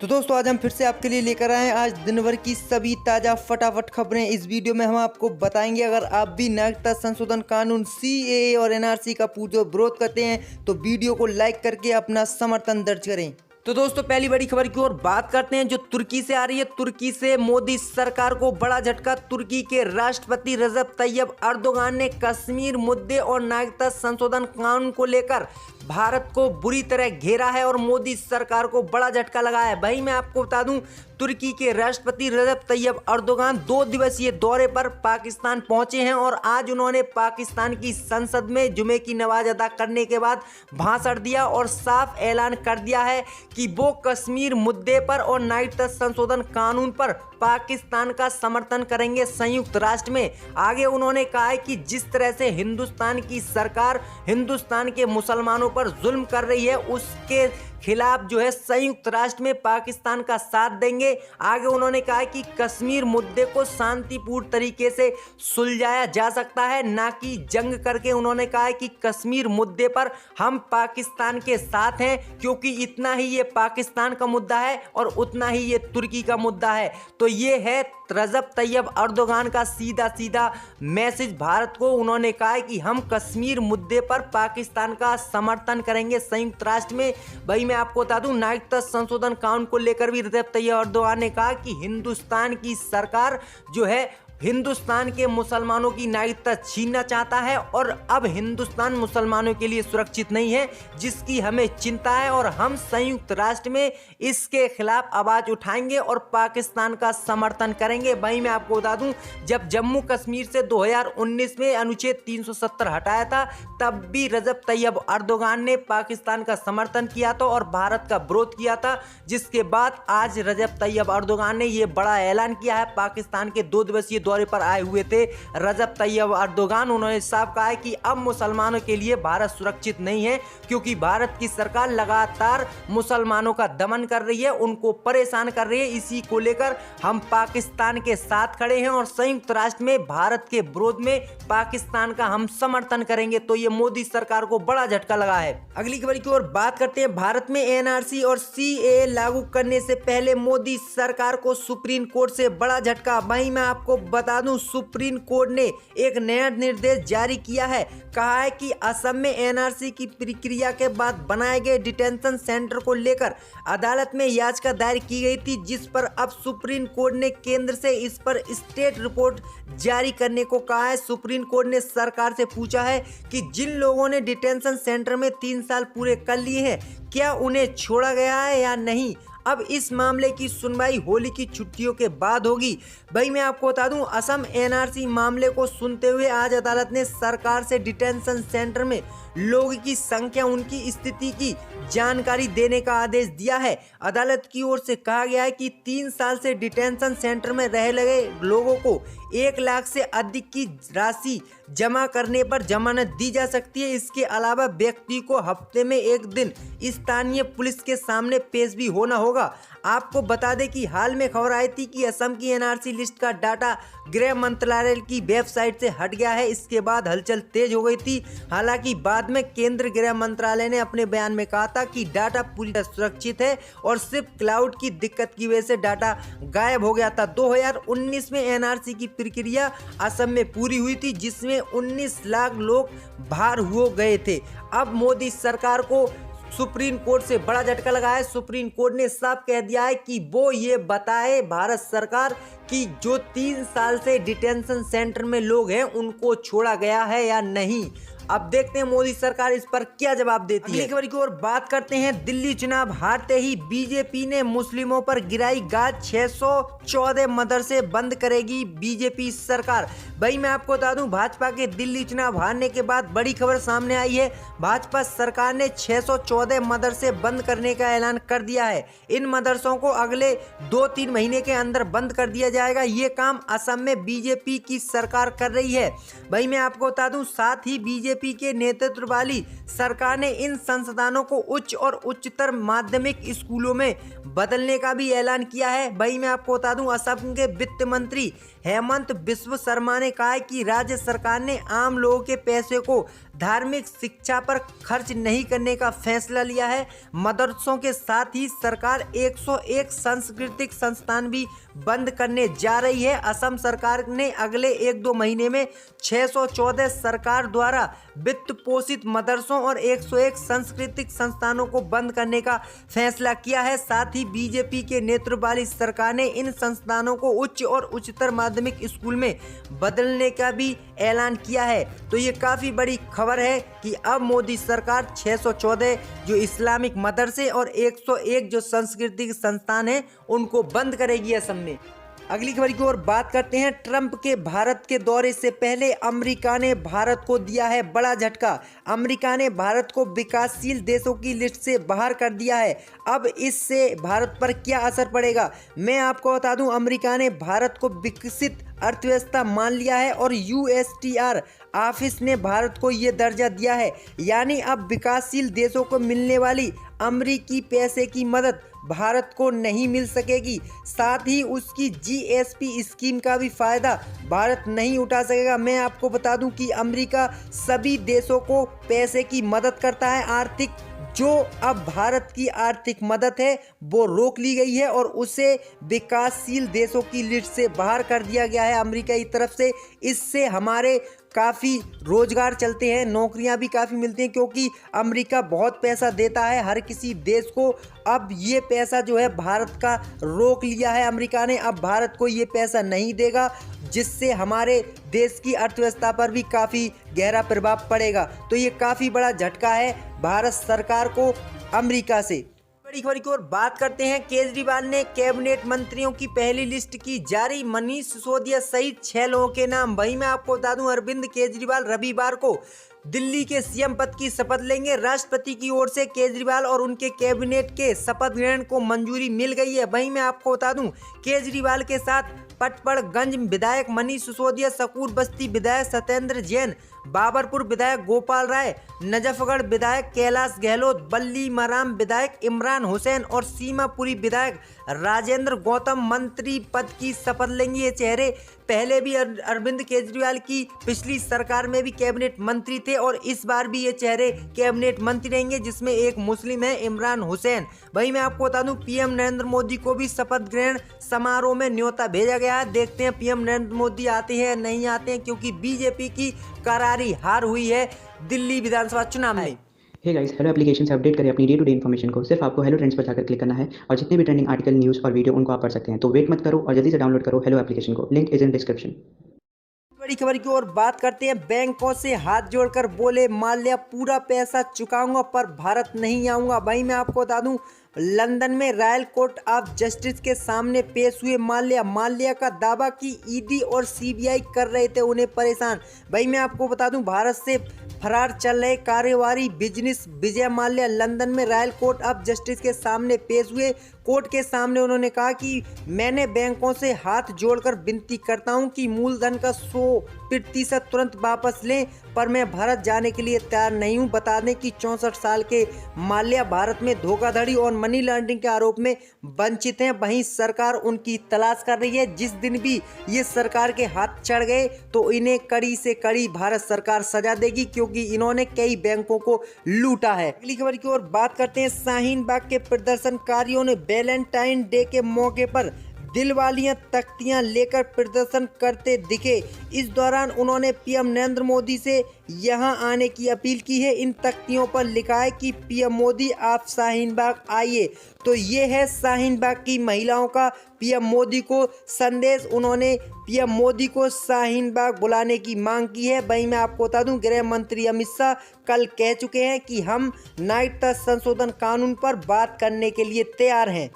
तो दोस्तों आज हम फिर से आपके लिए लेकर आए हैं आज दिन भर की सभी ताज़ा फटाफट खबरें। इस वीडियो में हम आपको बताएंगे, अगर आप भी नागरिकता संशोधन कानून CAA और NRC का पूरा विरोध करते हैं तो वीडियो को लाइक करके अपना समर्थन दर्ज करें। तो दोस्तों पहली बड़ी खबर की ओर बात करते हैं जो तुर्की से आ रही है। तुर्की से मोदी सरकार को बड़ा झटका। तुर्की के राष्ट्रपति रजब तैयब अर्दोगान ने कश्मीर मुद्दे और नागरिकता संशोधन कानून को लेकर भारत को बुरी तरह घेरा है और मोदी सरकार को बड़ा झटका लगा है। भाई मैं आपको बता दूं, तुर्की के राष्ट्रपति रजब तैयब अर्दोगान 2 दिवसीय दौरे पर पाकिस्तान पहुंचे हैं और आज उन्होंने पाकिस्तान की संसद में जुमे की नमाज अदा करने के बाद भाषण दिया और साफ ऐलान कर दिया है कि वो कश्मीर मुद्दे पर और नागरिकता संशोधन कानून पर पाकिस्तान का समर्थन करेंगे संयुक्त राष्ट्र में। आगे उन्होंने कहा है कि जिस तरह से हिंदुस्तान की सरकार हिंदुस्तान के मुसलमानों पर जुल्म कर रही है उसके खिलाफ जो है संयुक्त राष्ट्र में पाकिस्तान का साथ देंगे। आगे उन्होंने कहा कि कश्मीर मुद्दे को शांतिपूर्ण तरीके से सुलझाया जा सकता है, ना कि जंग करके। उन्होंने कहा है कि कश्मीर मुद्दे पर हम पाकिस्तान के साथ हैं क्योंकि इतना ही ये पाकिस्तान का मुद्दा है और उतना ही ये तुर्की का मुद्दा है। तो ये है रजब तैयब अर्दोगान का सीधा सीधा मैसेज भारत को। उन्होंने कहा है कि हम कश्मीर मुद्दे पर पाकिस्तान का समर्थन करेंगे संयुक्त राष्ट्र में। भाई मैं आपको बता दूं, नागरिकता संशोधन कानून को लेकर भी रजब तैयब अर्दोगान ने कहा कि हिंदुस्तान की सरकार जो है हिंदुस्तान के मुसलमानों की नागरिकता छीनना चाहता है और अब हिंदुस्तान मुसलमानों के लिए सुरक्षित नहीं है, जिसकी हमें चिंता है और हम संयुक्त राष्ट्र में इसके खिलाफ आवाज उठाएंगे और पाकिस्तान का समर्थन करेंगे। भाई मैं आपको बता दूं, जब जम्मू कश्मीर से 2019 में अनुच्छेद 370 हटाया था तब भी रजब तैयब अर्दोगान ने पाकिस्तान का समर्थन किया था और भारत का विरोध किया था, जिसके बाद आज रजब तैयब अर्दोगान ने यह बड़ा ऐलान किया है। पाकिस्तान के 2 दिवसीय दौरे पर आए हुए थे रजब तैयब अर्दोगान। उन्होंने साफ कहा है कि अब मुसलमानों के लिए भारत सुरक्षित नहीं है क्योंकि भारत की सरकार लगातार मुसलमानों का दमन कर रही है, उनको परेशान कर रही है। इसी को लेकर हम पाकिस्तान के साथ खड़े हैं और संयुक्त राष्ट्र में भारत के विरोध में पाकिस्तान का हम समर्थन करेंगे। तो ये मोदी सरकार को बड़ा झटका लगा है। अगली खबर की ओर बात करते हैं। भारत में NRC और CAA लागू करने से पहले मोदी सरकार को सुप्रीम कोर्ट से बड़ा झटका। वहीं मैं आपको बता दूं, सुप्रीम कोर्ट ने एक नया निर्देश जारी किया है। कहा है कि असम में NRC की प्रक्रिया के बाद बनाए गए डिटेंशन सेंटर को लेकर अदालत में याचिका दायर की गई थी, जिस पर अब सुप्रीम कोर्ट ने केंद्र से इस पर स्टेट रिपोर्ट जारी करने को कहा है। सुप्रीम कोर्ट ने सरकार से पूछा है कि जिन लोगों ने डिटेंशन सेंटर में 3 साल पूरे कर लिए हैं क्या उन्हें छोड़ा गया है या नहीं। अब इस मामले की सुनवाई होली की छुट्टियों के बाद होगी। भाई मैं आपको बता दूं, असम NRC मामले को सुनते हुए आज अदालत ने सरकार से डिटेंशन सेंटर में लोगों की संख्या, उनकी स्थिति की जानकारी देने का आदेश दिया है। अदालत की ओर से कहा गया है कि 3 साल से डिटेंशन सेंटर में रह लगे लोगों को 1 लाख से अधिक की राशि जमा करने पर जमानत दी जा सकती है। इसके अलावा व्यक्ति को हफ्ते में 1 दिन स्थानीय पुलिस के सामने पेश भी होना होगा। आपको बता दें कि हाल में खबर आई थी कि असम की NRC लिस्ट का डाटा गृह मंत्रालय की वेबसाइट से हट गया है। इसके बाद हलचल तेज हो गई थी। हालांकि बाद में केंद्रीय गृह मंत्रालय ने अपने बयान में कहा था कि डाटा पूरी तरह सुरक्षित है और सिर्फ क्लाउड की दिक्कत की वजह से डाटा गायब हो गया था। 2019 में NRC की प्रक्रिया असम में पूरी हुई थी, जिसमें 19 लाख लोग बाहर हो गए थे। अब मोदी सरकार को सुप्रीम कोर्ट से बड़ा झटका लगा है। सुप्रीम कोर्ट ने साफ कह दिया है कि वो ये बताए भारत सरकार कि जो 3 साल से डिटेंशन सेंटर में लोग हैं उनको छोड़ा गया है या नहीं। अब देखते हैं मोदी सरकार इस पर क्या जवाब देती है। अगली खबर की ओर बात करते हैं। दिल्ली चुनाव हारते ही बीजेपी ने मुस्लिमों पर गिराई गाज। 614 मदरसे बंद करेगी बीजेपी सरकार। भाई मैं आपको बता दूं, भाजपा के दिल्ली चुनाव हारने के बाद बड़ी खबर सामने आई है। भाजपा सरकार ने 614 मदरसे बंद करने का ऐलान कर दिया है। इन मदरसों को अगले 2-3 महीने के अंदर बंद कर दिया जाएगा। ये काम असम में बीजेपी की सरकार कर रही है। भाई मैं आपको बता दूं, साथ ही बीजेपी के नेतृत्व वाली सरकार ने इन संस्थानों को उच्च और उच्चतर माध्यमिक स्कूलों में बदलने का भी ऐलान किया है। भाई मैं आपको बता दूं, असम के वित्त मंत्री हेमंत बिस्व शर्मा ने कहा है कि राज्य सरकार ने आम लोगों के पैसे को धार्मिक शिक्षा पर खर्च नहीं करने का फैसला लिया है। मदरसों के साथ ही सरकार 101 सांस्कृतिक संस्थान भी बंद करने जा रही है। असम सरकार ने अगले 1-2 महीने में 614 सरकार द्वारा वित्त पोषित मदरसों और 101 सांस्कृतिक संस्थानों को बंद करने का फैसला किया है। साथ ही बीजेपी के नेतृत्व वाली सरकार ने इन संस्थानों को उच्च और उच्चतर माध्यमिक स्कूल में बदलने का भी ऐलान किया है। तो ये काफ़ी बड़ी खबर है कि अब मोदी सरकार 614 जो इस्लामिक मदरसे और 101 जो सांस्कृतिक संस्थान हैं उनको बंद करेगी असम में। अगली खबर की ओर बात करते हैं। ट्रंप के भारत के दौरे से पहले अमेरिका ने भारत को दिया है बड़ा झटका। अमेरिका ने भारत को विकासशील देशों की लिस्ट से बाहर कर दिया है। अब इससे भारत पर क्या असर पड़ेगा, मैं आपको बता दूं। अमेरिका ने भारत को विकसित अर्थव्यवस्था मान लिया है और यूएसटीआर ऑफिस ने भारत को ये दर्जा दिया है। यानी अब विकासशील देशों को मिलने वाली अमेरिकी पैसे की मदद भारत को नहीं मिल सकेगी। साथ ही उसकी जीएसपी स्कीम का भी फायदा भारत नहीं उठा सकेगा। मैं आपको बता दूं कि अमेरिका सभी देशों को पैसे की मदद करता है। आर्थिक जो अब भारत की आर्थिक मदद है वो रोक ली गई है और उसे विकासशील देशों की लिस्ट से बाहर कर दिया गया है अमेरिका की तरफ से। इससे हमारे काफ़ी रोजगार चलते हैं, नौकरियां भी काफ़ी मिलती हैं, क्योंकि अमेरिका बहुत पैसा देता है हर किसी देश को। अब ये पैसा जो है भारत का रोक लिया है अमेरिका ने, अब भारत को ये पैसा नहीं देगा, जिससे हमारे देश की अर्थव्यवस्था पर भी काफ़ी गहरा प्रभाव पड़ेगा। तो ये काफ़ी बड़ा झटका है भारत सरकार को अमेरिका से। बड़ी खबर की ओर बात करते हैं। केजरीवाल ने कैबिनेट मंत्रियों की पहली लिस्ट की जारी। मनीष सिसोदिया सहित 6 लोगों के नाम। वहीं मैं आपको बता दूं, अरविंद केजरीवाल रविवार को दिल्ली के सीएम पद की शपथ लेंगे। राष्ट्रपति की ओर से केजरीवाल और उनके कैबिनेट के शपथ ग्रहण को मंजूरी मिल गई है। वहीं मैं आपको बता दूं, केजरीवाल के साथ पटपड़गंज विधायक मनीष सिसोदिया, सकूर बस्ती विधायक सत्येंद्र जैन, बाबरपुर विधायक गोपाल राय, नजफगढ़ विधायक कैलाश गहलोत, बल्ली मराम विधायक इमरान हुसैन और सीमापुरी विधायक राजेंद्र गौतम मंत्री पद की शपथ लेंगे। ये चेहरे पहले भी अरविंद केजरीवाल की पिछली सरकार में भी कैबिनेट मंत्री थे और इस बार भी ये चेहरे कैबिनेट मंत्री रहेंगे, जिसमें एक मुस्लिम है, इमरान हुसैन। वहीं मैं आपको बता दूं, पीएम नरेंद्र मोदी को भी शपथ ग्रहण समारोह में न्योता भेजा गया है। देखते हैं पीएम नरेंद्र मोदी आते हैं नहीं आते हैं, क्योंकि बीजेपी की करारी हार हुई है दिल्ली विधानसभा चुनाव में। हे गाइस, हेलो एप्लीकेशन से अपडेट करें अपनी डे टू डे इन्फॉर्मेशन को। सिर्फ आपको हेलो ट्रेंड्स पर जाकर क्लिक करना है और जितने भी ट्रेंडिंग आर्टिकल, न्यूज़ और वीडियो उनको आप पढ़ सकते हैं। तो वेट मत करो और जल्दी से डाउनलोड करो हेलो एप्लीकेशन को। Link is in description. बड़ी खबर की ओर बात करते हैं। बैंकों से हाथ जोड़कर बोले माल्या, पूरा पैसा चुकाऊंगा पर भारत नहीं आऊंगा। भाई मैं आपको बता दूं, लंदन में रॉयल कोर्ट ऑफ जस्टिस के सामने पेश हुए माल्या का दावा कि ईडी और सीबीआई कर रहे थे उन्हें परेशान। भाई मैं आपको बता दूं, भारत से फरार चल रहे कारोबारी बिजनेस विजय माल्या लंदन में रॉयल कोर्ट ऑफ जस्टिस के सामने पेश हुए। कोर्ट के सामने उन्होंने कहा कि मैंने बैंकों से हाथ जोड़कर विनती करता हूं कि मूलधन का 100% तुरंत वापस लें, पर मैं भारत जाने के लिए तैयार नहीं हूं। बता दें कि 64 साल के माल्या भारत में धोखाधड़ी और मनी लॉन्ड्रिंग के आरोप में वंचित हैं। वहीं सरकार उनकी तलाश कर रही है। जिस दिन भी ये सरकार के हाथ चढ़ गए तो इन्हें कड़ी से कड़ी भारत सरकार सजा देगी, क्योंकि इन्होंने कई बैंकों को लूटा है। अगली खबर की ओर बात करते हैं। शाहीन बाग के प्रदर्शनकारियों ने वैलेंटाइन डे के मौके पर दिलवालियां तख्तियां लेकर प्रदर्शन करते दिखे। इस दौरान उन्होंने पीएम नरेंद्र मोदी से यहां आने की अपील की है। इन तख्तियों पर लिखा है कि पीएम मोदी आप शाहीन बाग आइए। तो ये है शाहीन बाग की महिलाओं का पीएम मोदी को संदेश। उन्होंने पीएम मोदी को शाहीन बाग बुलाने की मांग की है। वहीं मैं आपको बता दूं, गृह मंत्री अमित शाह कल कह चुके हैं कि हम नागरिकता संशोधन कानून पर बात करने के लिए तैयार हैं।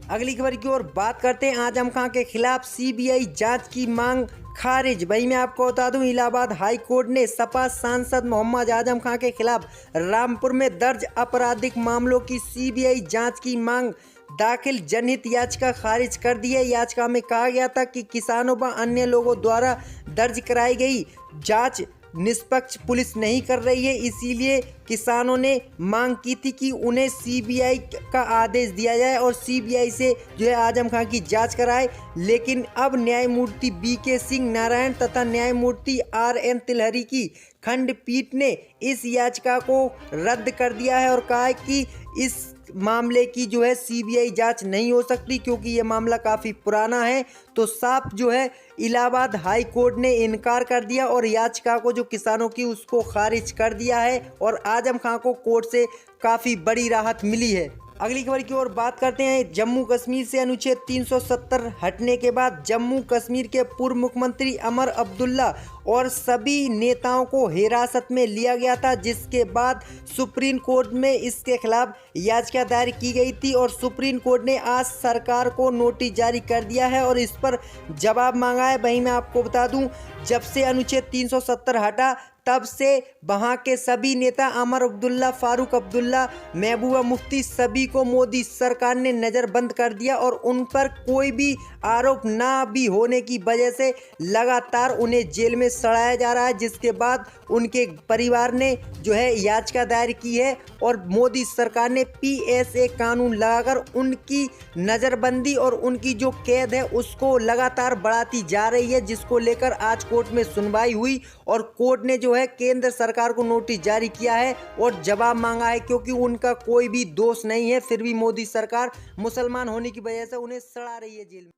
अगली खबर की ओर बात करते हैं। आजम खां के खिलाफ सीबीआई जांच की मांग खारिज। वहीं मैं आपको बता दूं, इलाहाबाद हाई कोर्ट ने सपा सांसद मोहम्मद आजम खां के खिलाफ रामपुर में दर्ज आपराधिक मामलों की सीबीआई जांच की मांग दाखिल जनहित याचिका खारिज कर दी है। याचिका में कहा गया था कि किसानों व अन्य लोगों द्वारा दर्ज कराई गई जांच निष्पक्ष पुलिस नहीं कर रही है, इसीलिए किसानों ने मांग की थी कि उन्हें सीबीआई का आदेश दिया जाए और सीबीआई से जो है आजम खान की जांच कराए। लेकिन अब न्यायमूर्ति बीके सिंह नारायण तथा न्यायमूर्ति आरएन तिलहरी की खंडपीठ ने इस याचिका को रद्द कर दिया है और कहा है कि इस मामले की जो है सीबीआई जांच नहीं हो सकती क्योंकि ये मामला काफ़ी पुराना है। तो साफ जो है इलाहाबाद हाई कोर्ट ने इनकार कर दिया और याचिका को जो किसानों की उसको खारिज कर दिया है और आजम खान को कोर्ट से काफ़ी बड़ी राहत मिली है। अगली खबर की ओर बात करते हैं। जम्मू कश्मीर से अनुच्छेद 370 हटने के बाद जम्मू कश्मीर के पूर्व मुख्यमंत्री अमर अब्दुल्ला और सभी नेताओं को हिरासत में लिया गया था, जिसके बाद सुप्रीम कोर्ट में इसके खिलाफ याचिका दायर की गई थी और सुप्रीम कोर्ट ने आज सरकार को नोटिस जारी कर दिया है और इस पर जवाब मांगा है। वहीं मैं आपको बता दूं, जब से अनुच्छेद 370 हटा तब से वहाँ के सभी नेता अमर अब्दुल्ला, फारूक अब्दुल्ला, महबूबा मुफ्ती सभी को मोदी सरकार ने नज़रबंद कर दिया और उन पर कोई भी आरोप ना भी होने की वजह से लगातार उन्हें जेल में सड़ाया जा रहा है, जिसके बाद उनके परिवार ने जो है याचिका दायर की है और मोदी सरकार ने पीएसए कानून लगाकर उनकी नज़रबंदी और उनकी जो कैद है उसको लगातार बढ़ाती जा रही है, जिसको लेकर आज कोर्ट में सुनवाई हुई और कोर्ट ने जो है केंद्र सरकार को नोटिस जारी किया है और जवाब मांगा है क्योंकि उनका कोई भी दोष नहीं है, फिर भी मोदी सरकार मुसलमान होने की वजह से उन्हें सड़ा रही है जेल में।